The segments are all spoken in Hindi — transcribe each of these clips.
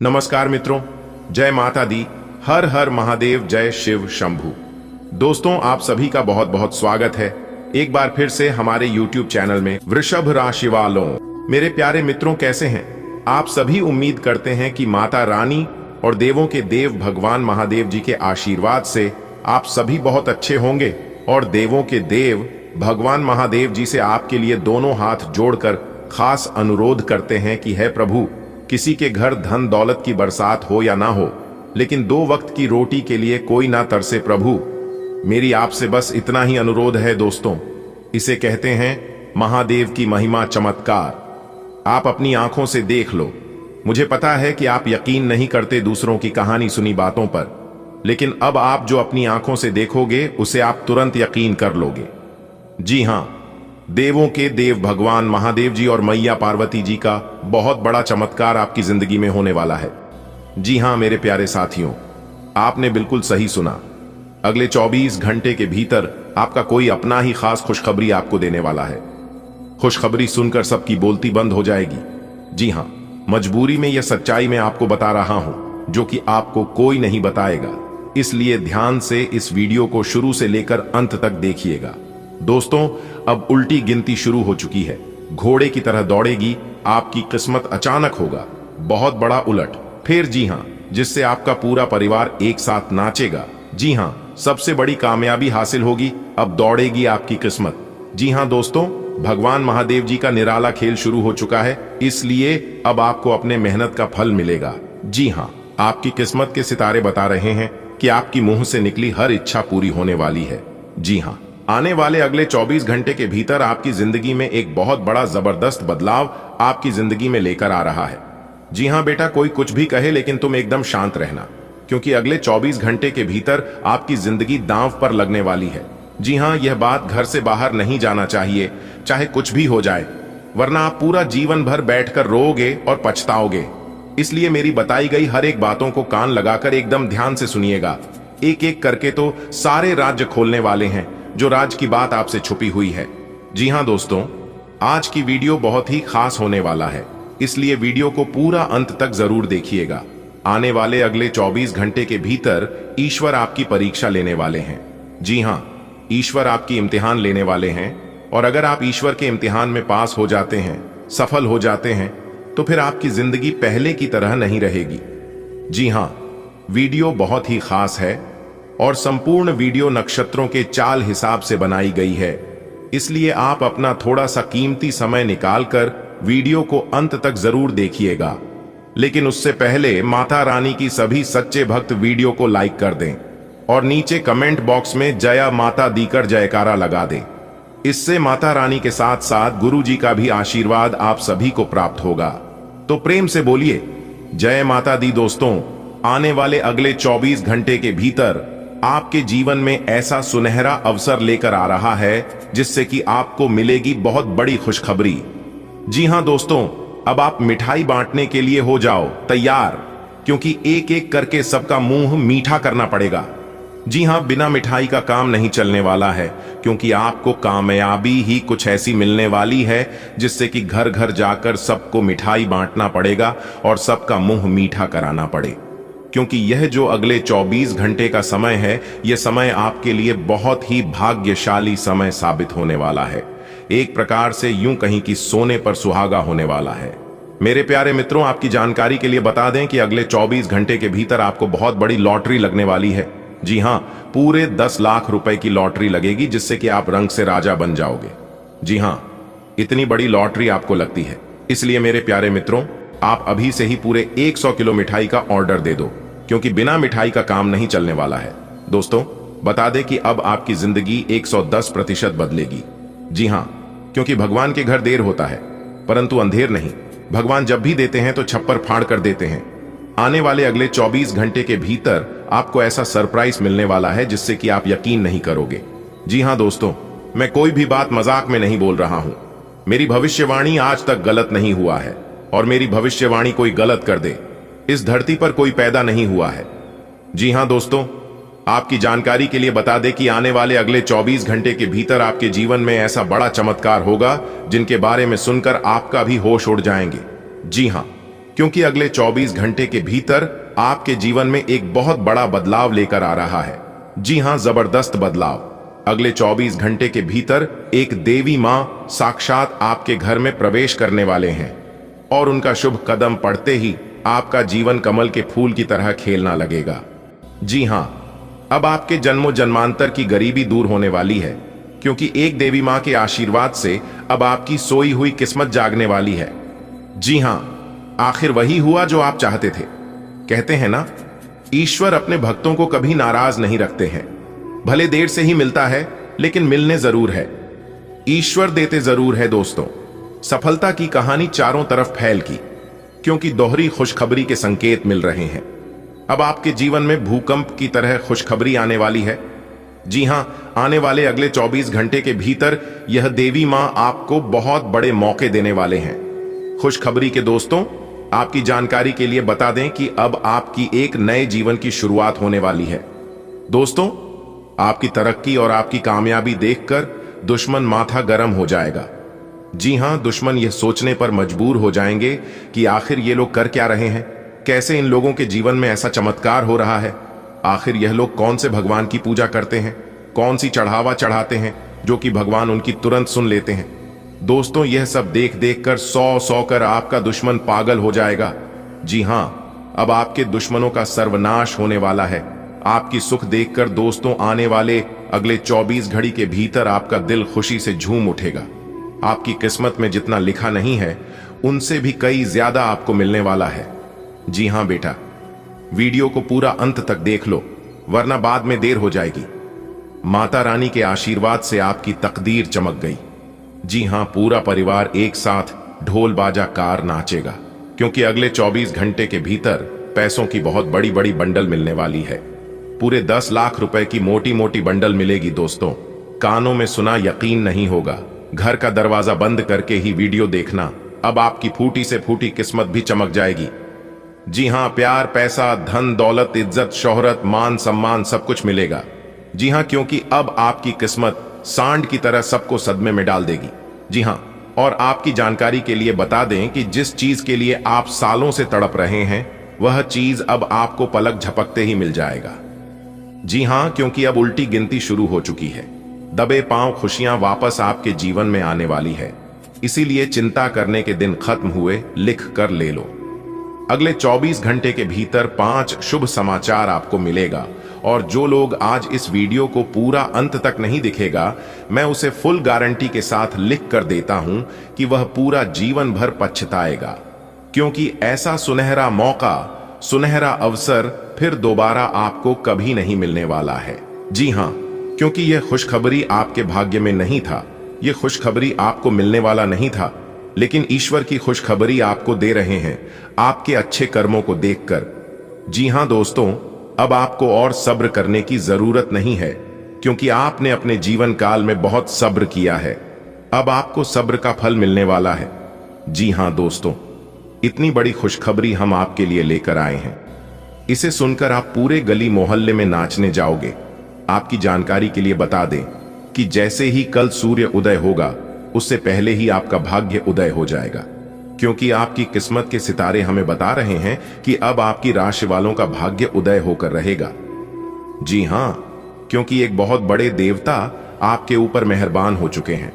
नमस्कार मित्रों, जय माता दी। हर हर महादेव, जय शिव शंभू। दोस्तों, आप सभी का बहुत बहुत स्वागत है एक बार फिर से हमारे YouTube चैनल में। वृषभ राशि वालों, मेरे प्यारे मित्रों, कैसे हैं आप सभी? उम्मीद करते हैं कि माता रानी और देवों के देव भगवान महादेव जी के आशीर्वाद से आप सभी बहुत अच्छे होंगे। और देवों के देव भगवान महादेव जी से आपके लिए दोनों हाथ जोड़कर खास अनुरोध करते हैं कि हे प्रभु, किसी के घर धन दौलत की बरसात हो या ना हो, लेकिन 2 वक्त की रोटी के लिए कोई ना तरसे प्रभु। मेरी आपसे बस इतना ही अनुरोध है दोस्तों। इसे कहते हैं महादेव की महिमा चमत्कार। आप अपनी आंखों से देख लो। मुझे पता है कि आप यकीन नहीं करते दूसरों की कहानी सुनी बातों पर, लेकिन अब आप जो अपनी आंखों से देखोगे उसे आप तुरंत यकीन कर लोगे। जी हां, देवों के देव भगवान महादेव जी और मैया पार्वती जी का बहुत बड़ा चमत्कार आपकी जिंदगी में होने वाला है। जी हां मेरे प्यारे साथियों, आपने बिल्कुल सही सुना। अगले 24 घंटे के भीतर आपका कोई अपना ही खास खुशखबरी आपको देने वाला है। खुशखबरी सुनकर सबकी बोलती बंद हो जाएगी। जी हां, मजबूरी में यह सच्चाई मैं आपको बता रहा हूं, जो कि आपको कोई नहीं बताएगा। इसलिए ध्यान से इस वीडियो को शुरू से लेकर अंत तक देखिएगा। दोस्तों, अब उल्टी गिनती शुरू हो चुकी है। घोड़े की तरह दौड़ेगी आपकी किस्मत। अचानक होगा बहुत बड़ा उलट फेर। जी हां, जिससे आपका पूरा परिवार एक साथ नाचेगा। जी हां, सबसे बड़ी कामयाबी हासिल होगी। अब दौड़ेगी आपकी किस्मत। जी हां दोस्तों, भगवान महादेव जी का निराला खेल शुरू हो चुका है, इसलिए अब आपको अपने मेहनत का फल मिलेगा। जी हां, आपकी किस्मत के सितारे बता रहे हैं कि आपकी मुंह से निकली हर इच्छा पूरी होने वाली है। जी हां, आने वाले अगले 24 घंटे के भीतर आपकी जिंदगी में एक बहुत बड़ा जबरदस्त बदलाव आपकी जिंदगी में लेकर आ रहा है। जी हां बेटा, कोई कुछ भी कहे लेकिन तुम एकदम शांत रहना, क्योंकि अगले 24 घंटे के भीतर आपकी जिंदगी दांव पर लगने वाली है। जी हां, यह बात घर से बाहर नहीं जाना चाहिए, चाहे कुछ भी हो जाए, वरना आप पूरा जीवन भर बैठकर रोओगे और पछताओगे। इसलिए मेरी बताई गई हर एक बातों को कान लगाकर एकदम ध्यान से सुनिएगा। एक एक करके तो सारे राज्य खोलने वाले हैं, जो राज की बात आपसे छुपी हुई है। जी हां दोस्तों, आज की वीडियो बहुत ही खास होने वाला है, इसलिए वीडियो को पूरा अंत तक जरूर देखिएगा। आने वाले अगले 24 घंटे के भीतर ईश्वर आपकी परीक्षा लेने वाले हैं। जी हां, ईश्वर आपकी इम्तिहान लेने वाले हैं, और अगर आप ईश्वर के इम्तिहान में पास हो जाते हैं, सफल हो जाते हैं, तो फिर आपकी जिंदगी पहले की तरह नहीं रहेगी। जी हां, वीडियो बहुत ही खास है और संपूर्ण वीडियो नक्षत्रों के चाल हिसाब से बनाई गई है, इसलिए आप अपना थोड़ा सा कीमती समय निकालकर वीडियो को अंत तक जरूर देखिएगा। लेकिन उससे पहले माता रानी की सभी सच्चे भक्त वीडियो को लाइक कर दें और नीचे कमेंट बॉक्स में जय माता दीकर जयकारा लगा दें। इससे माता रानी के साथ साथ गुरु जी का भी आशीर्वाद आप सभी को प्राप्त होगा। तो प्रेम से बोलिए जय माता दी। दोस्तों, आने वाले अगले 24 घंटे के भीतर आपके जीवन में ऐसा सुनहरा अवसर लेकर आ रहा है, जिससे कि आपको मिलेगी बहुत बड़ी खुशखबरी। जी हां दोस्तों, अब आप मिठाई बांटने के लिए हो जाओ तैयार, क्योंकि एक एक करके सबका मुंह मीठा करना पड़ेगा। जी हां, बिना मिठाई का काम नहीं चलने वाला है, क्योंकि आपको कामयाबी ही कुछ ऐसी मिलने वाली है जिससे कि घर घर जाकर सबको मिठाई बांटना पड़ेगा और सबका मुंह मीठा कराना पड़े। क्योंकि यह जो अगले 24 घंटे का समय है, यह समय आपके लिए बहुत ही भाग्यशाली समय साबित होने वाला है। एक प्रकार से यूं कहीं कि सोने पर सुहागा होने वाला है। मेरे प्यारे मित्रों, आपकी जानकारी के लिए बता दें कि अगले 24 घंटे के भीतर आपको बहुत बड़ी लॉटरी लगने वाली है। जी हां, पूरे 10 लाख रुपए की लॉटरी लगेगी, जिससे कि आप रंग से राजा बन जाओगे। जी हां, इतनी बड़ी लॉटरी आपको लगती है, इसलिए मेरे प्यारे मित्रों, आप अभी से ही पूरे 100 किलो मिठाई का ऑर्डर दे दो, क्योंकि बिना मिठाई का काम नहीं चलने वाला है। दोस्तों, बता दें कि अब आपकी जिंदगी 110% बदलेगी। जी हां, क्योंकि भगवान के घर देर होता है परंतु अंधेर नहीं। भगवान जब भी देते हैं तो छप्पर फाड़ कर देते हैं। आने वाले अगले 24 घंटे के भीतर आपको ऐसा सरप्राइज मिलने वाला है जिससे कि आप यकीन नहीं करोगे। जी हां दोस्तों, मैं कोई भी बात मजाक में नहीं बोल रहा हूं। मेरी भविष्यवाणी आज तक गलत नहीं हुआ है, और मेरी भविष्यवाणी कोई गलत कर दे, इस धरती पर कोई पैदा नहीं हुआ है। जी हां दोस्तों, आपकी जानकारी के लिए बता दें कि आने वाले अगले 24 घंटे के भीतर आपके जीवन में ऐसा बड़ा चमत्कार होगा जिनके बारे में सुनकर आपका भी होश उड़ जाएंगे। जी हां, क्योंकि अगले 24 घंटे के भीतर आपके जीवन में एक बहुत बड़ा बदलाव लेकर आ रहा है। जी हां, जबरदस्त बदलाव। अगले 24 घंटे के भीतर एक देवी मां साक्षात आपके घर में प्रवेश करने वाले हैं और उनका शुभ कदम पड़ते ही आपका जीवन कमल के फूल की तरह खेलना लगेगा। जी हां, अब आपके जन्मों जन्मांतर की गरीबी दूर होने वाली है, क्योंकि एक देवी मां के आशीर्वाद से अब आपकी सोई हुई किस्मत जागने वाली है। जी हां, आखिर वही हुआ जो आप चाहते थे। कहते हैं ना, ईश्वर अपने भक्तों को कभी नाराज नहीं रखते हैं। भले देर से ही मिलता है, लेकिन मिलने जरूर है। ईश्वर देते जरूर है दोस्तों। सफलता की कहानी चारों तरफ फैल की, क्योंकि दोहरी खुशखबरी के संकेत मिल रहे हैं। अब आपके जीवन में भूकंप की तरह खुशखबरी आने वाली है। जी हां, आने वाले अगले 24 घंटे के भीतर यह देवी मां आपको बहुत बड़े मौके देने वाले हैं। खुशखबरी के दोस्तों, आपकी जानकारी के लिए बता दें कि अब आपकी एक नए जीवन की शुरुआत होने वाली है। दोस्तों, आपकी तरक्की और आपकी कामयाबी देखकर दुश्मन माथा गर्म हो जाएगा। जी हां, दुश्मन यह सोचने पर मजबूर हो जाएंगे कि आखिर ये लोग कर क्या रहे हैं, कैसे इन लोगों के जीवन में ऐसा चमत्कार हो रहा है, आखिर यह लोग कौन से भगवान की पूजा करते हैं, कौन सी चढ़ावा चढ़ाते हैं जो कि भगवान उनकी तुरंत सुन लेते हैं। दोस्तों, यह सब देख देख कर सौ कर आपका दुश्मन पागल हो जाएगा। जी हां, अब आपके दुश्मनों का सर्वनाश होने वाला है। आपकी सुख देखकर दोस्तों, आने वाले अगले 24 घड़ी के भीतर आपका दिल खुशी से झूम उठेगा। आपकी किस्मत में जितना लिखा नहीं है, उनसे भी कई ज्यादा आपको मिलने वाला है। जी हां बेटा, वीडियो को पूरा अंत तक देख लो, वरना बाद में देर हो जाएगी। माता रानी के आशीर्वाद से आपकी तकदीर चमक गई। जी हां, पूरा परिवार एक साथ ढोल बाजा कार नाचेगा, क्योंकि अगले 24 घंटे के भीतर पैसों की बहुत बड़ी बड़ी बंडल मिलने वाली है। पूरे 10 लाख रुपए की मोटी मोटी बंडल मिलेगी दोस्तों। कानों में सुना यकीन नहीं होगा। घर का दरवाजा बंद करके ही वीडियो देखना। अब आपकी फूटी से फूटी किस्मत भी चमक जाएगी। जी हां, प्यार, पैसा, धन दौलत, इज्जत, शोहरत, मान सम्मान सब कुछ मिलेगा। जी हां, क्योंकि अब आपकी किस्मत सांड की तरह सबको सदमे में डाल देगी। जी हां, और आपकी जानकारी के लिए बता दें कि जिस चीज के लिए आप सालों से तड़प रहे हैं, वह चीज अब आपको पलक झपकते ही मिल जाएगा। जी हां, क्योंकि अब उल्टी गिनती शुरू हो चुकी है। दबे पांव खुशियां वापस आपके जीवन में आने वाली है। इसीलिए चिंता करने के दिन खत्म हुए, लिख कर ले लो। अगले 24 घंटे के भीतर 5 शुभ समाचार आपको मिलेगा, और जो लोग आज इस वीडियो को पूरा अंत तक नहीं दिखेगा, मैं उसे फुल गारंटी के साथ लिख कर देता हूं कि वह पूरा जीवन भर पछताएगा, क्योंकि ऐसा सुनहरा मौका, सुनहरा अवसर फिर दोबारा आपको कभी नहीं मिलने वाला है। जी हां, क्योंकि यह खुशखबरी आपके भाग्य में नहीं था, यह खुशखबरी आपको मिलने वाला नहीं था, लेकिन ईश्वर की खुशखबरी आपको दे रहे हैं आपके अच्छे कर्मों को देखकर। जी हां दोस्तों, अब आपको और सब्र करने की जरूरत नहीं है, क्योंकि आपने अपने जीवन काल में बहुत सब्र किया है। अब आपको सब्र का फल मिलने वाला है। जी हां दोस्तों, इतनी बड़ी खुशखबरी हम आपके लिए लेकर आए हैं। इसे सुनकर आप पूरे गली मोहल्ले में नाचने जाओगे। आपकी जानकारी के लिए बता दें कि जैसे ही कल सूर्य उदय होगा, उससे पहले ही आपका भाग्य उदय हो जाएगा, क्योंकि आपकी किस्मत के सितारे हमें बता रहे हैं कि अब आपकी राशि वालों का भाग्य उदय होकर रहेगा। जी हां, क्योंकि एक बहुत बड़े देवता आपके ऊपर मेहरबान हो चुके हैं।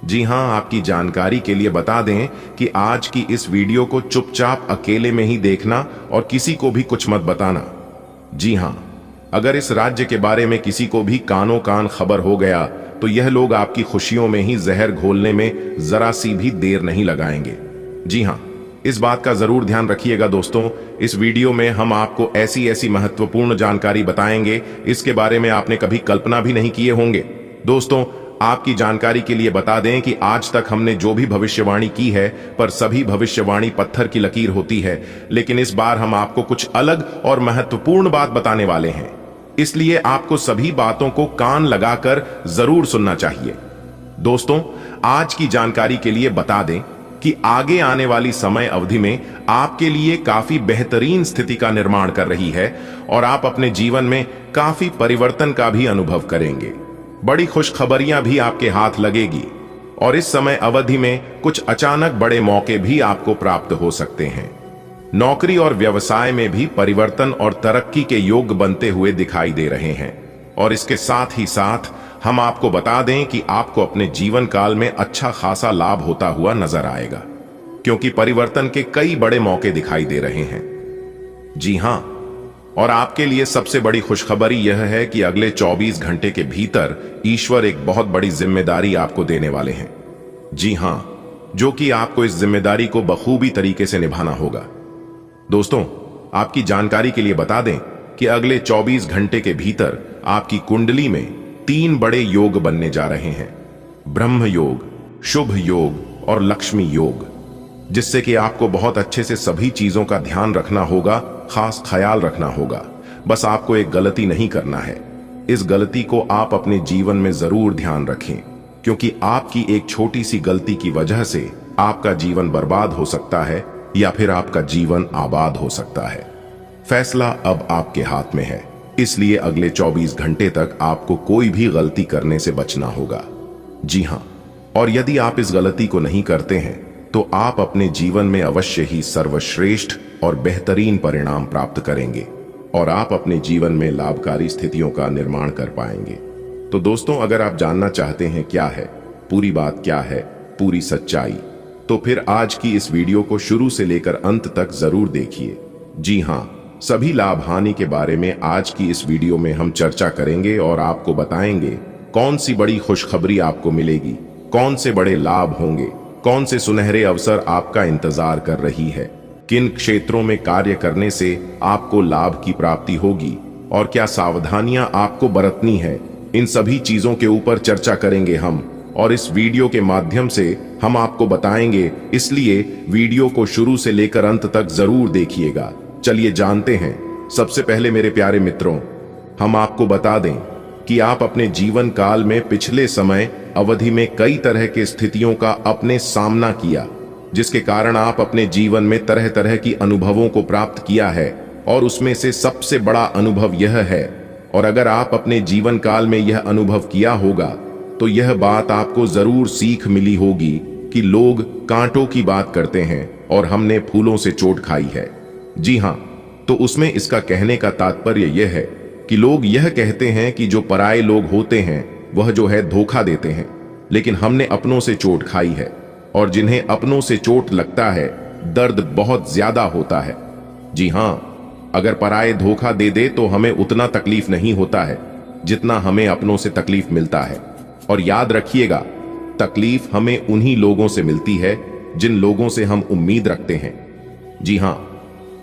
जी हां, आपकी जानकारी के लिए बता दें कि आज की इस वीडियो को चुपचाप अकेले में ही देखना और किसी को भी कुछ मत बताना। जी हां, अगर इस राज्य के बारे में किसी को भी कानों कान खबर हो गया, तो यह लोग आपकी खुशियों में ही जहर घोलने में जरा सी भी देर नहीं लगाएंगे। जी हां, इस बात का जरूर ध्यान रखिएगा दोस्तों। इस वीडियो में हम आपको ऐसी ऐसी महत्वपूर्ण जानकारी बताएंगे, इसके बारे में आपने कभी कल्पना भी नहीं किए होंगे। दोस्तों, आपकी जानकारी के लिए बता दें कि आज तक हमने जो भी भविष्यवाणी की है, पर सभी भविष्यवाणी पत्थर की लकीर होती है, लेकिन इस बार हम आपको कुछ अलग और महत्वपूर्ण बात बताने वाले हैं। इसलिए आपको सभी बातों को कान लगाकर जरूर सुनना चाहिए। दोस्तों, आज की जानकारी के लिए बता दें कि आगे आने वाली समय अवधि में आपके लिए काफी बेहतरीन स्थिति का निर्माण कर रही है और आप अपने जीवन में काफी परिवर्तन का भी अनुभव करेंगे। बड़ी खुशखबरियां भी आपके हाथ लगेगी और इस समय अवधि में कुछ अचानक बड़े मौके भी आपको प्राप्त हो सकते हैं। नौकरी और व्यवसाय में भी परिवर्तन और तरक्की के योग बनते हुए दिखाई दे रहे हैं। और इसके साथ ही साथ हम आपको बता दें कि आपको अपने जीवन काल में अच्छा खासा लाभ होता हुआ नजर आएगा, क्योंकि परिवर्तन के कई बड़े मौके दिखाई दे रहे हैं। जी हां, और आपके लिए सबसे बड़ी खुशखबरी यह है कि अगले 24 घंटे के भीतर ईश्वर एक बहुत बड़ी जिम्मेदारी आपको देने वाले हैं। जी हां, जो कि आपको इस जिम्मेदारी को बखूबी तरीके से निभाना होगा। दोस्तों, आपकी जानकारी के लिए बता दें कि अगले 24 घंटे के भीतर आपकी कुंडली में 3 बड़े योग बनने जा रहे हैं, ब्रह्म योग, शुभ योग और लक्ष्मी योग, जिससे कि आपको बहुत अच्छे से सभी चीजों का ध्यान रखना होगा, खास ख्याल रखना होगा। बस आपको एक गलती नहीं करना है। इस गलती को आप अपने जीवन में जरूर ध्यान रखें, क्योंकि आपकी एक छोटी सी गलती की वजह से आपका जीवन बर्बाद हो सकता है या फिर आपका जीवन आबाद हो सकता है। फैसला अब आपके हाथ में है, इसलिए अगले 24 घंटे तक आपको कोई भी गलती करने से बचना होगा। जी हां, और यदि आप इस गलती को नहीं करते हैं तो आप अपने जीवन में अवश्य ही सर्वश्रेष्ठ और बेहतरीन परिणाम प्राप्त करेंगे और आप अपने जीवन में लाभकारी स्थितियों का निर्माण कर पाएंगे। तो दोस्तों, अगर आप जानना चाहते हैं क्या है पूरी बात, क्या है पूरी सच्चाई, तो फिर आज की इस वीडियो को शुरू से लेकर अंत तक जरूर देखिए। जी हां, सभी लाभ हानि के बारे में आज की इस वीडियो में हम चर्चा करेंगे और आपको बताएंगे कौन सी बड़ी खुशखबरी आपको मिलेगी, कौन से बड़े लाभ होंगे, कौन से सुनहरे अवसर आपका इंतजार कर रही है, किन क्षेत्रों में कार्य करने से आपको लाभ की प्राप्ति होगी और क्या सावधानियां आपको बरतनी है। इन सभी चीजों के ऊपर चर्चा करेंगे हम, और इस वीडियो के माध्यम से हम आपको बताएंगे, इसलिए वीडियो को शुरू से लेकर अंत तक जरूर देखिएगा। चलिए जानते हैं। सबसे पहले मेरे प्यारे मित्रों, हम आपको बता दें कि आप अपने जीवन काल में पिछले समय अवधि में कई तरह की स्थितियों का अपने सामना किया, जिसके कारण आप अपने जीवन में तरह तरह की अनुभवों को प्राप्त किया है, और उसमें से सबसे बड़ा अनुभव यह है, और अगर आप अपने जीवन काल में यह अनुभव किया होगा तो यह बात आपको जरूर सीख मिली होगी कि लोग कांटों की बात करते हैं और हमने फूलों से चोट खाई है। जी हां, तो उसमें इसका कहने का तात्पर्य यह है कि लोग यह कहते हैं कि जो पराये लोग होते हैं वह जो है धोखा देते हैं, लेकिन हमने अपनों से चोट खाई है, और जिन्हें अपनों से चोट लगता है दर्द बहुत ज्यादा होता है। जी हां, अगर पराये धोखा दे दे तो हमें उतना तकलीफ नहीं होता है जितना हमें अपनों से तकलीफ मिलता है। और याद रखिएगा, तकलीफ हमें उन्हीं लोगों से मिलती है जिन लोगों से हम उम्मीद रखते हैं। जी हां,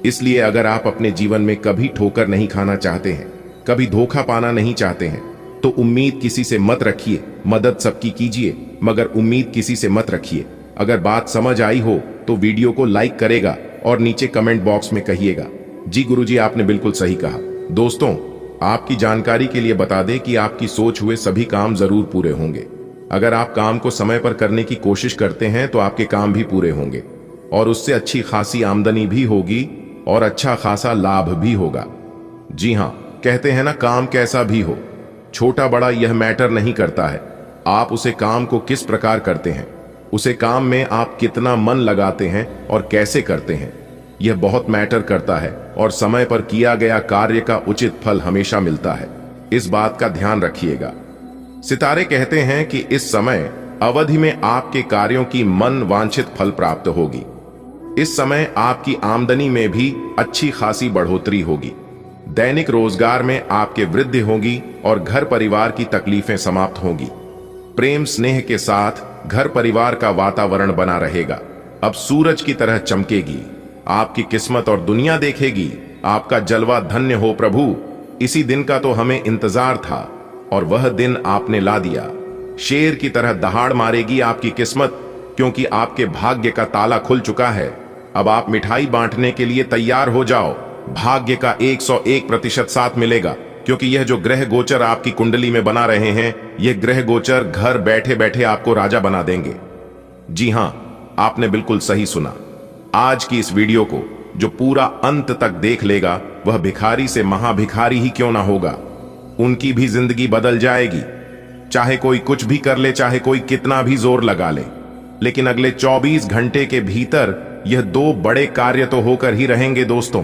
इसलिए अगर आप अपने जीवन में कभी ठोकर नहीं खाना चाहते हैं, कभी धोखा पाना नहीं चाहते हैं, तो उम्मीद किसी से मत रखिए। मदद सबकी कीजिए, मगर उम्मीद किसी से मत रखिए। अगर बात समझ आई हो तो वीडियो को लाइक करेगा और नीचे कमेंट बॉक्स में कहिएगा, जी गुरुजी आपने बिल्कुल सही कहा। दोस्तों, आपकी जानकारी के लिए बता दें कि आपकी सोच हुए सभी काम जरूर पूरे होंगे। अगर आप काम को समय पर करने की कोशिश करते हैं तो आपके काम भी पूरे होंगे, और उससे अच्छी खासी आमदनी भी होगी और अच्छा खासा लाभ भी होगा। जी हां, कहते हैं ना, काम कैसा भी हो, छोटा बड़ा यह मैटर नहीं करता है, आप उसे काम को किस प्रकार करते हैं, उसे काम में आप कितना मन लगाते हैं और कैसे करते हैं, यह बहुत मैटर करता है। और समय पर किया गया कार्य का उचित फल हमेशा मिलता है, इस बात का ध्यान रखिएगा। सितारे कहते हैं कि इस समय अवधि में आपके कार्यों की मन वांछित फल प्राप्त होगी। इस समय आपकी आमदनी में भी अच्छी खासी बढ़ोतरी होगी, दैनिक रोजगार में आपके वृद्धि होगी और घर परिवार की तकलीफें समाप्त होंगी। प्रेम स्नेह के साथ घर परिवार का वातावरण बना रहेगा, अब सूरज की तरह चमकेगी। आपकी किस्मत और दुनिया देखेगी, आपका जलवा धन्य हो प्रभु। इसी दिन का तो हमें इंतजार था और वह दिन आपने ला दिया। शेर की तरह दहाड़ मारेगी आपकी किस्मत, क्योंकि आपके भाग्य का ताला खुल चुका है। अब आप मिठाई बांटने के लिए तैयार हो जाओ। भाग्य का 101% साथ मिलेगा, क्योंकि यह जो ग्रह गोचर आपकी कुंडली में बना रहे हैं, यह ग्रह गोचर घर बैठे बैठे आपको राजा बना देंगे। जी हां, आपने बिल्कुल सही सुना। आज की इस वीडियो को जो पूरा अंत तक देख लेगा, वह भिखारी से महाभिखारी ही क्यों ना होगा, उनकी भी जिंदगी बदल जाएगी। चाहे कोई कुछ भी कर ले, चाहे कोई कितना भी जोर लगा ले, लेकिन अगले 24 घंटे के भीतर यह दो बड़े कार्य तो होकर ही रहेंगे दोस्तों।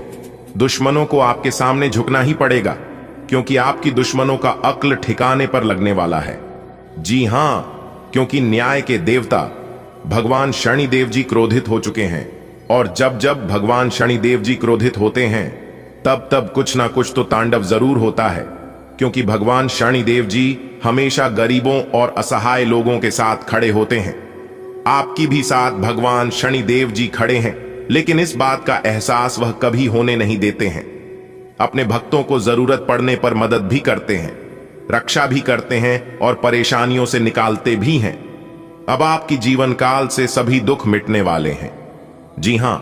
दुश्मनों को आपके सामने झुकना ही पड़ेगा, क्योंकि आपकी दुश्मनों का अक्ल ठिकाने पर लगने वाला है। जी हां, क्योंकि न्याय के देवता भगवान शनिदेव जी क्रोधित हो चुके हैं, और जब जब भगवान शनिदेव जी क्रोधित होते हैं तब तब कुछ ना कुछ तो तांडव जरूर होता है, क्योंकि भगवान शनिदेव जी हमेशा गरीबों और असहाय लोगों के साथ खड़े होते हैं। आपकी भी साथ भगवान शनिदेव जी खड़े हैं, लेकिन इस बात का एहसास वह कभी होने नहीं देते हैं। अपने भक्तों को जरूरत पड़ने पर मदद भी करते हैं, रक्षा भी करते हैं और परेशानियों से निकालते भी हैं। अब आपकी जीवन काल से सभी दुख मिटने वाले हैं। जी हां,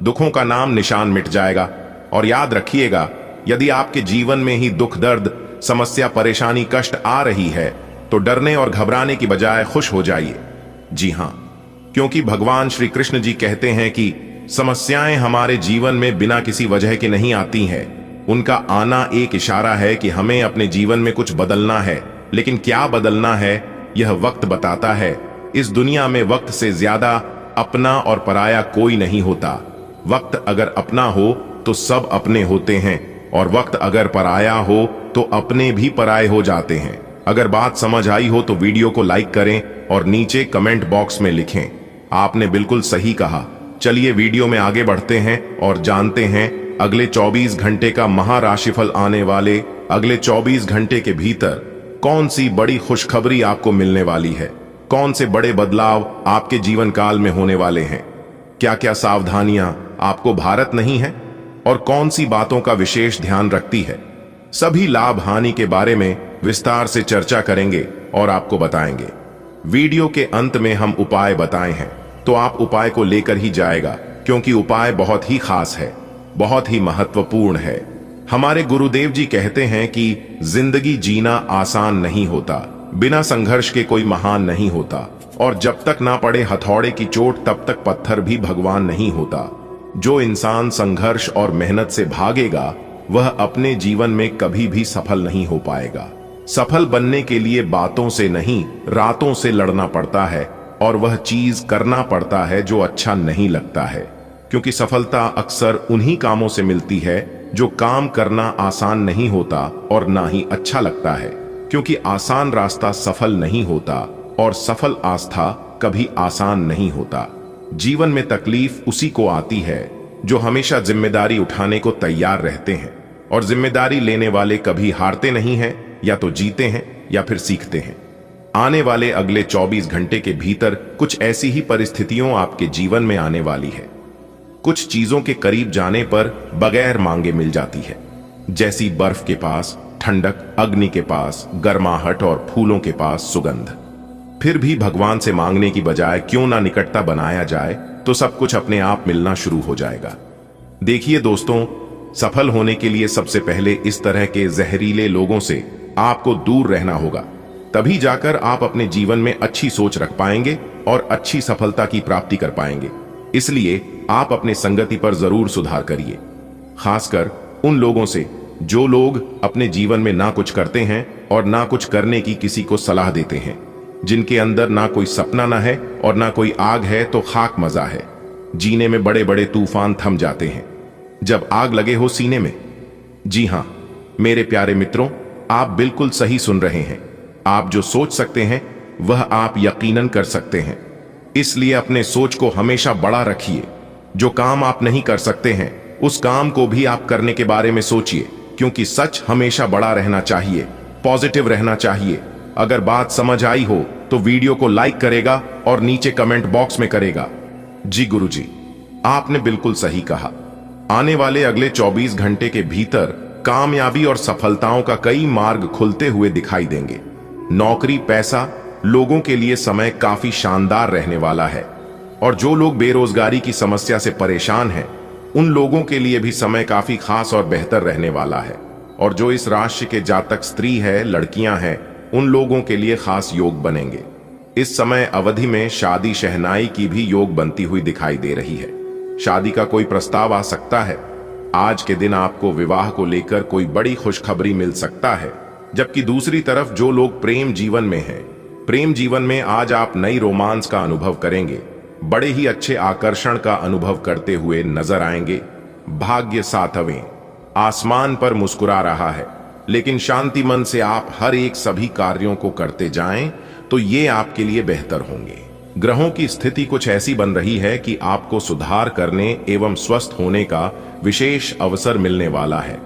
दुखों का नाम निशान मिट जाएगा। और याद रखिएगा, यदि आपके जीवन में ही दुख, दर्द, समस्या, परेशानी, कष्ट आ रही है तो डरने और घबराने की बजाय खुश हो जाइए। जी हां, क्योंकि भगवान श्री कृष्ण जी कहते हैं कि समस्याएं हमारे जीवन में बिना किसी वजह के नहीं आती हैं। उनका आना एक इशारा है कि हमें अपने जीवन में कुछ बदलना है, लेकिन क्या बदलना है यह वक्त बताता है। इस दुनिया में वक्त से ज्यादा अपना और पराया कोई नहीं होता। वक्त अगर अपना हो तो सब अपने होते हैं, और वक्त अगर पराया हो तो अपने भी पराये हो जाते हैं। अगर बात समझ आई हो तो वीडियो को लाइक करें और नीचे कमेंट बॉक्स में लिखें, आपने बिल्कुल सही कहा। चलिए वीडियो में आगे बढ़ते हैं और जानते हैं अगले 24 घंटे का महाराशिफल आने वाले अगले 24 घंटे के भीतर कौन सी बड़ी खुशखबरी आपको मिलने वाली है, कौन से बड़े बदलाव आपके जीवन काल में होने वाले हैं, क्या क्या सावधानियां आपको भारत नहीं है और कौन सी बातों का विशेष ध्यान रखती है। सभी लाभ हानि के बारे में विस्तार से चर्चा करेंगे और आपको बताएंगे। वीडियो के अंत में हम उपाय बताए हैं, तो आप उपाय को लेकर ही जाएगा, क्योंकि उपाय बहुत ही खास है, बहुत ही महत्वपूर्ण है। हमारे गुरुदेव जी कहते हैं कि जिंदगी जीना आसान नहीं होता, बिना संघर्ष के कोई महान नहीं होता, और जब तक ना पड़े हथौड़े की चोट तब तक पत्थर भी भगवान नहीं होता। जो इंसान संघर्ष और मेहनत से भागेगा वह अपने जीवन में कभी भी सफल नहीं हो पाएगा। सफल बनने के लिए बातों से नहीं, रातों से लड़ना पड़ता है, और वह चीज करना पड़ता है जो अच्छा नहीं लगता है, क्योंकि सफलता अक्सर उन्हीं कामों से मिलती है जो काम करना आसान नहीं होता और ना ही अच्छा लगता है, क्योंकि आसान रास्ता सफल नहीं होता और सफल आस्था कभी आसान नहीं होता। जीवन में तकलीफ उसी को आती है जो हमेशा जिम्मेदारी उठाने को तैयार रहते हैं, और जिम्मेदारी लेने वाले कभी हारते नहीं हैं, या तो जीते हैं या फिर सीखते हैं। आने वाले अगले 24 घंटे के भीतर कुछ ऐसी ही परिस्थितियों आपके जीवन में आने वाली है। कुछ चीजों के करीब जाने पर बगैर मांगे मिल जाती है, जैसी बर्फ के पास ठंडक, अग्नि के पास गर्माहट और फूलों के पास सुगंध। फिर भी भगवान से मांगने की बजाय क्यों ना निकटता बनाया जाए तो सब कुछ अपने आप मिलना शुरू हो जाएगा। देखिए दोस्तों, सफल होने के लिए सबसे पहले इस तरह के जहरीले लोगों से आपको दूर रहना होगा, तभी जाकर आप अपने जीवन में अच्छी सोच रख पाएंगे और अच्छी सफलता की प्राप्ति कर पाएंगे। इसलिए आप अपने संगति पर जरूर सुधार करिए, खासकर उन लोगों से जो लोग अपने जीवन में ना कुछ करते हैं और ना कुछ करने की किसी को सलाह देते हैं, जिनके अंदर ना कोई सपना ना है और ना कोई आग है तो खाक मजा है। जीने में बड़े बड़े तूफान थम जाते हैं जब आग लगे हो सीने में। जी हां मेरे प्यारे मित्रों, आप बिल्कुल सही सुन रहे हैं। आप जो सोच सकते हैं वह आप यकीनन कर सकते हैं। इसलिए अपने सोच को हमेशा बड़ा रखिए। जो काम आप नहीं कर सकते हैं उस काम को भी आप करने के बारे में सोचिए, क्योंकि सच हमेशा बड़ा रहना चाहिए, पॉजिटिव रहना चाहिए। अगर बात समझ आई हो तो वीडियो को लाइक करेगा और नीचे कमेंट बॉक्स में करेगा। जी गुरुजी, आपने बिल्कुल सही कहा। आने वाले अगले 24 घंटे के भीतर कामयाबी और सफलताओं का कई मार्ग खुलते हुए दिखाई देंगे। नौकरी, पैसा, लोगों के लिए समय काफी शानदार रहने वाला है, और जो लोग बेरोजगारी की समस्या से परेशान हैं उन लोगों के लिए भी समय काफी खास और बेहतर रहने वाला है। और जो इस राशि के जातक स्त्री है, लड़कियां हैं, उन लोगों के लिए खास योग बनेंगे। इस समय अवधि में शादी शहनाई की भी योग बनती हुई दिखाई दे रही है। शादी का कोई प्रस्ताव आ सकता है। आज के दिन आपको विवाह को लेकर कोई बड़ी खुशखबरी मिल सकता है। जबकि दूसरी तरफ जो लोग प्रेम जीवन में हैं, प्रेम जीवन में आज आप नई रोमांस का अनुभव करेंगे, बड़े ही अच्छे आकर्षण का अनुभव करते हुए नजर आएंगे। भाग्य सातवें, आसमान पर मुस्कुरा रहा है, लेकिन शांति मन से आप हर एक सभी कार्यों को करते जाएं तो ये आपके लिए बेहतर होंगे। ग्रहों की स्थिति कुछ ऐसी बन रही है कि आपको सुधार करने एवं स्वस्थ होने का विशेष अवसर मिलने वाला है।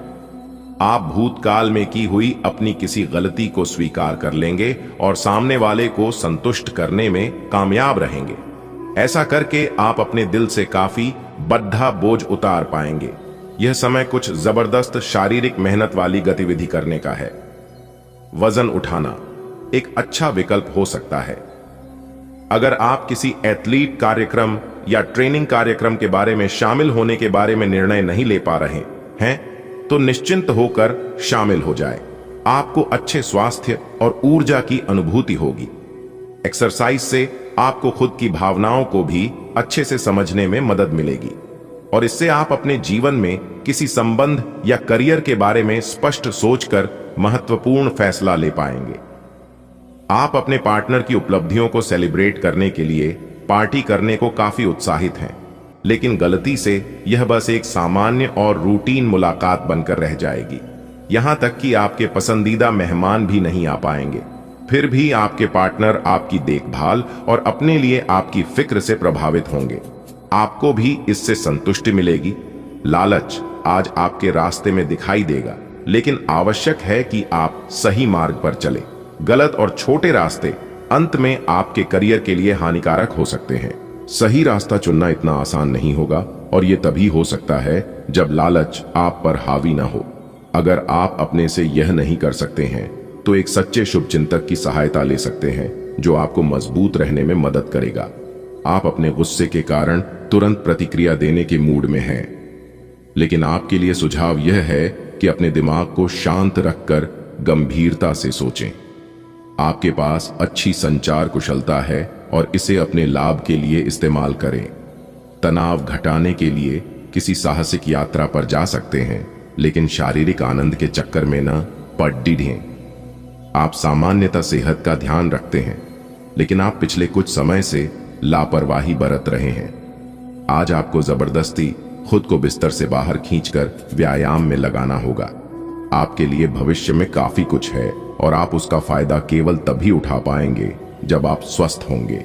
आप भूतकाल में की हुई अपनी किसी गलती को स्वीकार कर लेंगे और सामने वाले को संतुष्ट करने में कामयाब रहेंगे। ऐसा करके आप अपने दिल से काफी बद्धा बोझ उतार पाएंगे। यह समय कुछ जबरदस्त शारीरिक मेहनत वाली गतिविधि करने का है। वजन उठाना एक अच्छा विकल्प हो सकता है। अगर आप किसी एथलीट कार्यक्रम या ट्रेनिंग कार्यक्रम के बारे में शामिल होने के बारे में निर्णय नहीं ले पा रहे हैं तो निश्चिंत होकर शामिल हो जाए। आपको अच्छे स्वास्थ्य और ऊर्जा की अनुभूति होगी। एक्सरसाइज से आपको खुद की भावनाओं को भी अच्छे से समझने में मदद मिलेगी और इससे आप अपने जीवन में किसी संबंध या करियर के बारे में स्पष्ट सोचकर महत्वपूर्ण फैसला ले पाएंगे। आप अपने पार्टनर की उपलब्धियों को सेलिब्रेट करने के लिए पार्टी करने को काफी उत्साहित हैं, लेकिन गलती से यह बस एक सामान्य और रूटीन मुलाकात बनकर रह जाएगी। यहां तक कि आपके पसंदीदा मेहमान भी नहीं आ पाएंगे। फिर भी आपके पार्टनर आपकी देखभाल और अपने लिए आपकी फिक्र से प्रभावित होंगे। आपको भी इससे संतुष्टि मिलेगी। लालच आज आपके रास्ते में दिखाई देगा, लेकिन आवश्यक है कि आप सही मार्ग पर चले। गलत और छोटे रास्ते अंत में आपके करियर के लिए हानिकारक हो सकते हैं। सही रास्ता चुनना इतना आसान नहीं होगा और यह तभी हो सकता है जब लालच आप पर हावी ना हो। अगर आप अपने से यह नहीं कर सकते हैं तो एक सच्चे शुभचिंतक की सहायता ले सकते हैं जो आपको मजबूत रहने में मदद करेगा। आप अपने गुस्से के कारण तुरंत प्रतिक्रिया देने के मूड में हैं, लेकिन आपके लिए सुझाव यह है कि अपने दिमाग को शांत रखकर गंभीरता से सोचें। आपके पास अच्छी संचार कुशलता है और इसे अपने लाभ के लिए इस्तेमाल करें। तनाव घटाने के लिए किसी साहसिक यात्रा पर जा सकते हैं, लेकिन शारीरिक आनंद के चक्कर में न पड़ डिढ़ें। आप सामान्यतः सेहत का ध्यान रखते हैं, लेकिन आप पिछले कुछ समय से लापरवाही बरत रहे हैं। आज आपको जबरदस्ती खुद को बिस्तर से बाहर खींचकर व्यायाम में लगाना होगा। आपके लिए भविष्य में काफी कुछ है और आप उसका फायदा केवल तभी उठा पाएंगे जब आप स्वस्थ होंगे।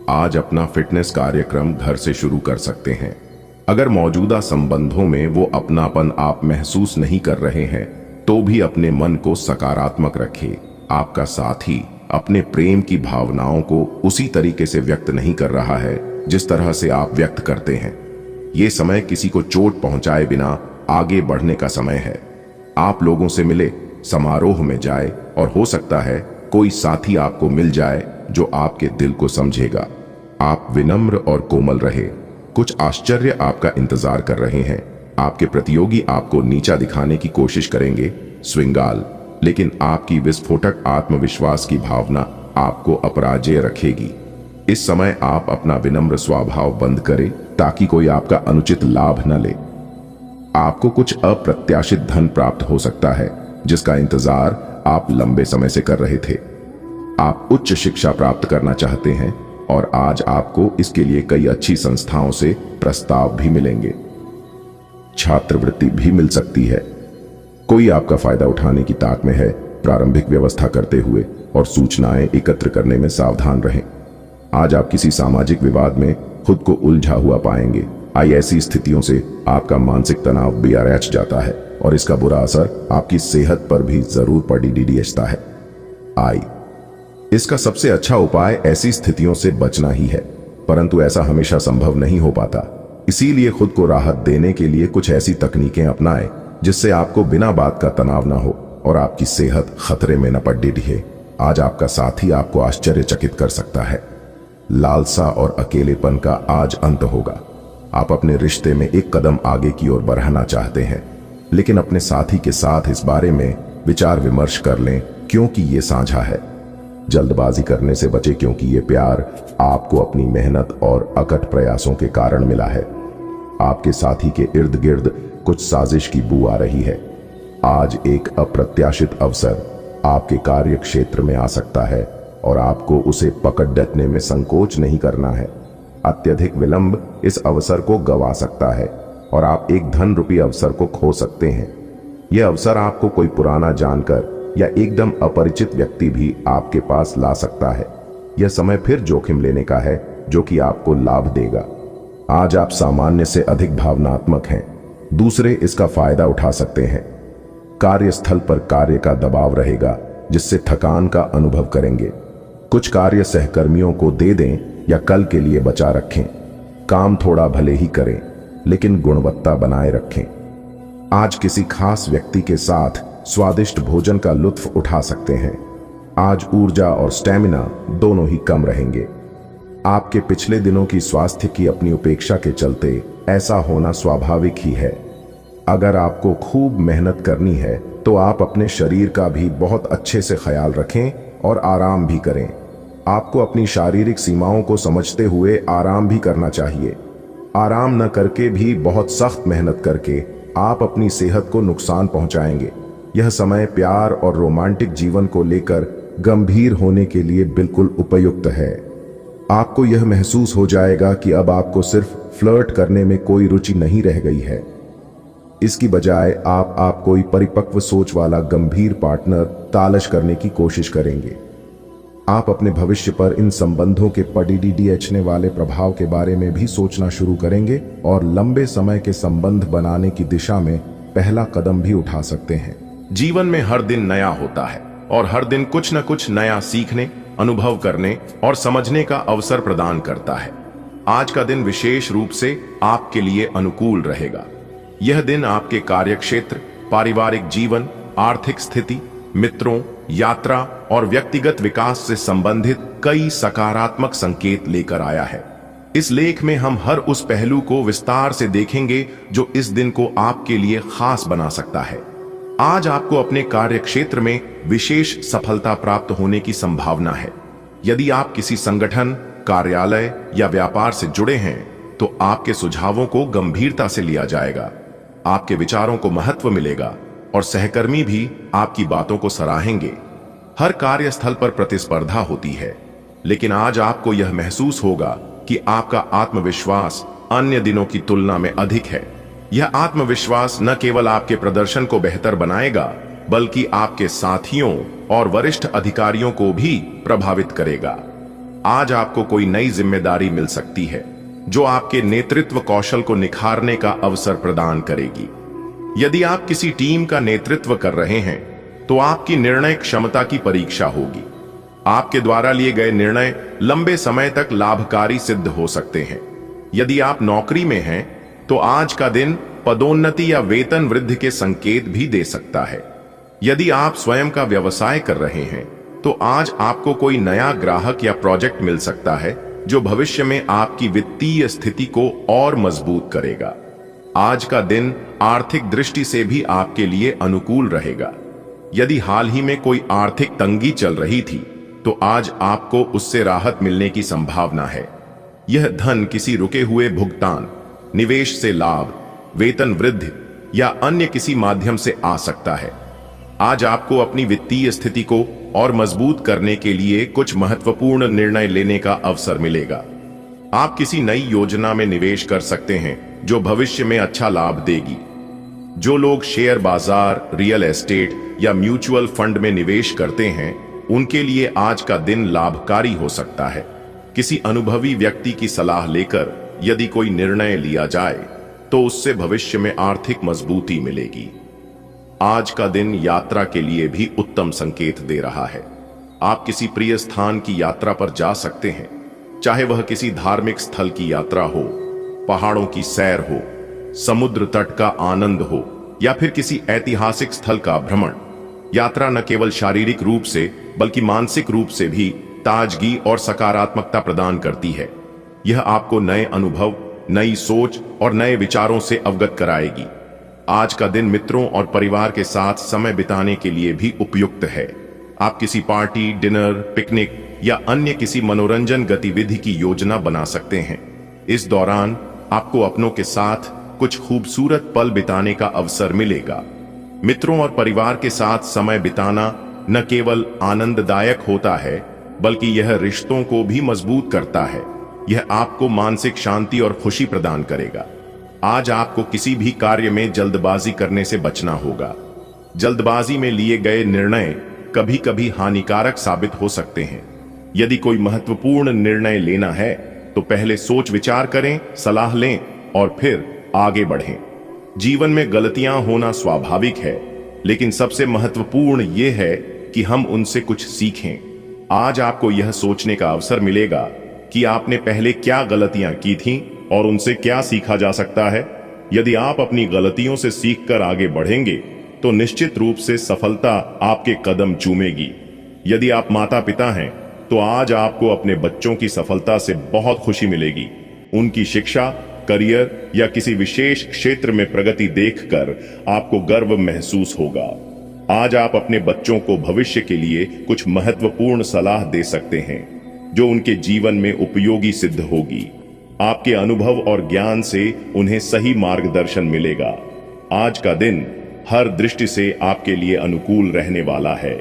आज अपना फिटनेस कार्यक्रम घर से शुरू कर सकते हैं। अगर मौजूदा संबंधों में वो अपनापन आप महसूस नहीं कर रहे हैं तो भी अपने मन को सकारात्मक रखें। आपका साथी अपने प्रेम की भावनाओं को उसी तरीके से व्यक्त नहीं कर रहा है जिस तरह से आप व्यक्त करते हैं। ये समय किसी को चोट पहुंचाए बिना आगे बढ़ने का समय है। आप लोगों से मिले, समारोह में जाए और हो सकता है कोई साथी आपको मिल जाए जो आपके दिल को समझेगा। आप विनम्र और कोमल रहे। कुछ आश्चर्य आपका इंतजार कर रहे हैं। आपके प्रतियोगी आपको नीचा दिखाने की कोशिश करेंगे, श्रृंगाल, लेकिन आपकी विस्फोटक आत्मविश्वास की भावना आपको अपराजेय रखेगी। इस समय आप अपना विनम्र स्वभाव बंद करें ताकि कोई आपका अनुचित लाभ न ले। आपको कुछ अप्रत्याशित धन प्राप्त हो सकता है जिसका इंतजार आप लंबे समय से कर रहे थे। आप उच्च शिक्षा प्राप्त करना चाहते हैं और आज आपको इसके लिए कई अच्छी संस्थाओं से प्रस्ताव भी मिलेंगे। छात्रवृत्ति भी मिल सकती है। कोई आपका फायदा उठाने की ताक में है। प्रारंभिक व्यवस्था करते हुए और सूचनाएं एकत्र करने में सावधान रहें। आज आप किसी सामाजिक विवाद में खुद को उलझा हुआ पाएंगे। ऐसी स्थितियों से आपका मानसिक तनाव भी बढ़ जाता है और इसका बुरा असर आपकी सेहत पर भी जरूर पड़ता है। इसका सबसे अच्छा उपाय ऐसी स्थितियों से बचना ही है, परंतु ऐसा हमेशा संभव नहीं हो पाता। इसीलिए खुद को राहत देने के लिए कुछ ऐसी तकनीकें अपनाएं जिससे आपको बिना बात का तनाव ना हो और आपकी सेहत खतरे में न पड़ रहे। आज आपका साथी आपको आश्चर्यचकित कर सकता है। लालसा और अकेलेपन का आज अंत होगा। आप अपने रिश्ते में एक कदम आगे की ओर बढ़ना चाहते हैं, लेकिन अपने साथी के साथ इस बारे में विचार विमर्श कर लें क्योंकि ये साझा है। जल्दबाजी करने से बचे क्योंकि ये प्यार आपको अपनी मेहनत और अकट प्रयासों के कारण मिला है। आपके साथी के इर्द गिर्द कुछ साजिश की बू आ रही है। आज एक अप्रत्याशित अवसर आपके कार्य क्षेत्र में आ सकता है और आपको उसे पकड़ डटने में संकोच नहीं करना है। अत्यधिक विलंब इस अवसर को गंवा सकता है और आप एक धन रूपी अवसर को खो सकते हैं। यह अवसर आपको कोई पुराना जानकर या एकदम अपरिचित व्यक्ति भी आपके पास ला सकता है। यह समय फिर जोखिम लेने का है जो कि आपको लाभ देगा। आज आप सामान्य से अधिक भावनात्मक हैं, दूसरे इसका फायदा उठा सकते हैं। कार्यस्थल पर कार्य का दबाव रहेगा जिससे थकान का अनुभव करेंगे। कुछ कार्य सहकर्मियों को दे दें या कल के लिए बचा रखें। काम थोड़ा भले ही करें लेकिन गुणवत्ता बनाए रखें। आज किसी खास व्यक्ति के साथ स्वादिष्ट भोजन का लुत्फ उठा सकते हैं। आज ऊर्जा और स्टैमिना दोनों ही कम रहेंगे। आपके पिछले दिनों की स्वास्थ्य की अपनी उपेक्षा के चलते ऐसा होना स्वाभाविक ही है। अगर आपको खूब मेहनत करनी है तो आप अपने शरीर का भी बहुत अच्छे से ख्याल रखें और आराम भी करें। आपको अपनी शारीरिक सीमाओं को समझते हुए आराम भी करना चाहिए। आराम न करके भी बहुत सख्त मेहनत करके आप अपनी सेहत को नुकसान पहुंचाएंगे। यह समय प्यार और रोमांटिक जीवन को लेकर गंभीर होने के लिए बिल्कुल उपयुक्त है। आपको यह महसूस हो जाएगा कि अब आपको सिर्फ फ्लर्ट करने में कोई रुचि नहीं रह गई है। इसकी बजाय आप कोई परिपक्व सोच वाला गंभीर पार्टनर तलाश करने की कोशिश करेंगे। आप अपने भविष्य पर इन संबंधों के पड़ने वाले प्रभाव के बारे में भी सोचना शुरू करेंगे और लंबे समय के संबंध बनाने की दिशा में पहला कदम भी उठा सकते हैं। जीवन में हर दिन नया होता है और हर दिन कुछ न कुछ नया सीखने, अनुभव करने और समझने का अवसर प्रदान करता है। आज का दिन विशेष रूप से आपके लिए अनुकूल रहेगा। यह दिन आपके कार्यक्षेत्र, पारिवारिक जीवन, आर्थिक स्थिति, मित्रों, यात्रा और व्यक्तिगत विकास से संबंधित कई सकारात्मक संकेत लेकर आया है। इस लेख में हम हर उस पहलू को विस्तार से देखेंगे जो इस दिन को आपके लिए खास बना सकता है। आज आपको अपने कार्यक्षेत्र में विशेष सफलता प्राप्त होने की संभावना है। यदि आप किसी संगठन, कार्यालय या व्यापार से जुड़े हैं तो आपके सुझावों को गंभीरता से लिया जाएगा। आपके विचारों को महत्व मिलेगा और सहकर्मी भी आपकी बातों को सराहेंगे। हर कार्यस्थल पर प्रतिस्पर्धा होती है, लेकिन आज आपको यह महसूस होगा कि आपका आत्मविश्वास अन्य दिनों की तुलना में अधिक है। यह आत्मविश्वास न केवल आपके प्रदर्शन को बेहतर बनाएगा, बल्कि आपके साथियों और वरिष्ठ अधिकारियों को भी प्रभावित करेगा। आज आपको कोई नई जिम्मेदारी मिल सकती है जो आपके नेतृत्व कौशल को निखारने का अवसर प्रदान करेगी। यदि आप किसी टीम का नेतृत्व कर रहे हैं तो आपकी निर्णय क्षमता की परीक्षा होगी। आपके द्वारा लिए गए निर्णय लंबे समय तक लाभकारी सिद्ध हो सकते हैं। यदि आप नौकरी में हैं तो आज का दिन पदोन्नति या वेतन वृद्धि के संकेत भी दे सकता है। यदि आप स्वयं का व्यवसाय कर रहे हैं तो आज आपको कोई नया ग्राहक या प्रोजेक्ट मिल सकता है जो भविष्य में आपकी वित्तीय स्थिति को और मजबूत करेगा। आज का दिन आर्थिक दृष्टि से भी आपके लिए अनुकूल रहेगा। यदि हाल ही में कोई आर्थिक तंगी चल रही थी तो आज आपको उससे राहत मिलने की संभावना है। यह धन किसी रुके हुए भुगतान, निवेश से लाभ, वेतन वृद्धि या अन्य किसी माध्यम से आ सकता है। आज आपको अपनी वित्तीय स्थिति को और मजबूत करने के लिए कुछ महत्वपूर्ण निर्णय लेने का अवसर मिलेगा। आप किसी नई योजना में निवेश कर सकते हैं जो भविष्य में अच्छा लाभ देगी। जो लोग शेयर बाजार, रियल एस्टेट या म्यूचुअल फंड में निवेश करते हैं उनके लिए आज का दिन लाभकारी हो सकता है। किसी अनुभवी व्यक्ति की सलाह लेकर यदि कोई निर्णय लिया जाए तो उससे भविष्य में आर्थिक मजबूती मिलेगी। आज का दिन यात्रा के लिए भी उत्तम संकेत दे रहा है। आप किसी प्रिय स्थान की यात्रा पर जा सकते हैं, चाहे वह किसी धार्मिक स्थल की यात्रा हो, पहाड़ों की सैर हो, समुद्र तट का आनंद हो या फिर किसी ऐतिहासिक स्थल का भ्रमण। यात्रा न केवल शारीरिक रूप से बल्कि मानसिक रूप से भी ताजगी और सकारात्मकता प्रदान करती है। यह आपको नए अनुभव, नई सोच और नए विचारों से अवगत कराएगी। आज का दिन मित्रों और परिवार के साथ समय बिताने के लिए भी उपयुक्त है। आप किसी पार्टी, डिनर, पिकनिक या अन्य किसी मनोरंजन गतिविधि की योजना बना सकते हैं। इस दौरान आपको अपनों के साथ कुछ खूबसूरत पल बिताने का अवसर मिलेगा। मित्रों और परिवार के साथ समय बिताना न केवल आनंददायक होता है बल्कि यह रिश्तों को भी मजबूत करता है। यह आपको मानसिक शांति और खुशी प्रदान करेगा। आज आपको किसी भी कार्य में जल्दबाजी करने से बचना होगा। जल्दबाजी में लिए गए निर्णय कभी कभी हानिकारक साबित हो सकते हैं। यदि कोई महत्वपूर्ण निर्णय लेना है तो पहले सोच विचार करें, सलाह लें और फिर आगे बढ़ें। जीवन में गलतियां होना स्वाभाविक है, लेकिन सबसे महत्वपूर्ण यह है कि हम उनसे कुछ सीखें। आज आपको यह सोचने का अवसर मिलेगा कि आपने पहले क्या गलतियां की थीं और उनसे क्या सीखा जा सकता है। यदि आप अपनी गलतियों से सीखकर आगे बढ़ेंगे तो निश्चित रूप से सफलता आपके कदम चूमेगी। यदि आप माता पिता हैं तो आज आपको अपने बच्चों की सफलता से बहुत खुशी मिलेगी। उनकी शिक्षा, करियर या किसी विशेष क्षेत्र में प्रगति देखकर आपको गर्व महसूस होगा। आज आप अपने बच्चों को भविष्य के लिए कुछ महत्वपूर्ण सलाह दे सकते हैं जो उनके जीवन में उपयोगी सिद्ध होगी। आपके अनुभव और ज्ञान से उन्हें सही मार्गदर्शन मिलेगा। आज का दिन हर दृष्टि से आपके लिए अनुकूल रहने वाला है।